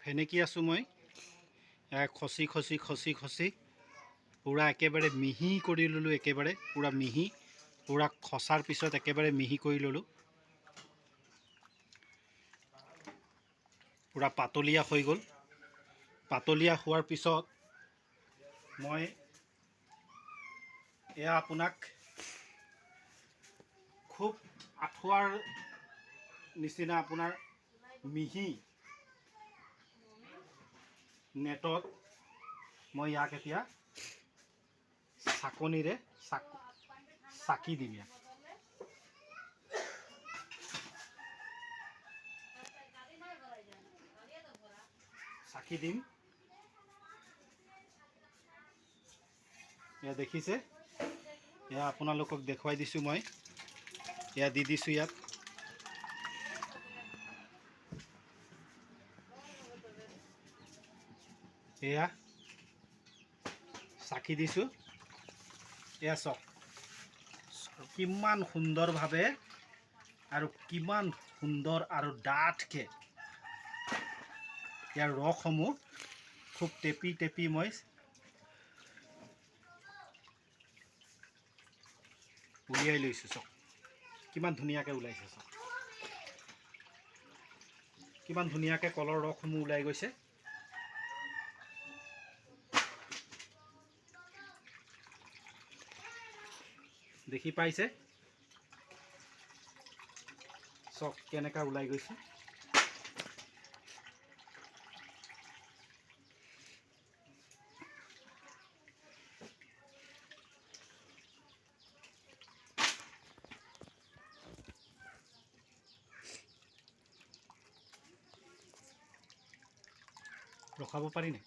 ফেনেকি আছোঁ মই খচি খচি খচি খচি পূৰা একেবাৰে মিহি কৰি ল'লোঁ, একেবাৰে পূৰা মিহি, পূৰা খচাৰ পিছত একেবাৰে মিহি কৰি ল'লোঁ, পূৰা পাতলীয়া হৈ গ'ল। পাতলীয়া হোৱাৰ পিছত মই এয়া আপোনাক খুব আঠুৱাৰ নিচিনা আপোনাৰ মিহি নেটত মই ইয়াক এতিয়া চাকনিৰে চাকি দিম। ইয়াক চাকি দিম। এয়া দেখিছে, এয়া আপোনালোকক দেখুৱাই দিছোঁ মই। এয়া দি দিছোঁ ইয়াত। এয়া চাকি দিছোঁ। এয়া চাওক কিমান সুন্দৰভাৱে আৰু কিমান সুন্দৰ আৰু ডাঠকৈ ইয়াৰ ৰসসমূহ খুব টেপি টেপি মই উলিয়াই লৈছোঁ। চাওক কিমান ধুনীয়াকৈ ওলাইছে, চাওক কিমান ধুনীয়াকৈ কলৰ ৰসসমূহ ওলাই গৈছে। দেখি পাইছে, চাওক কেনেকৈ ওলাই গৈছে। ৰখাব পাৰি নাই?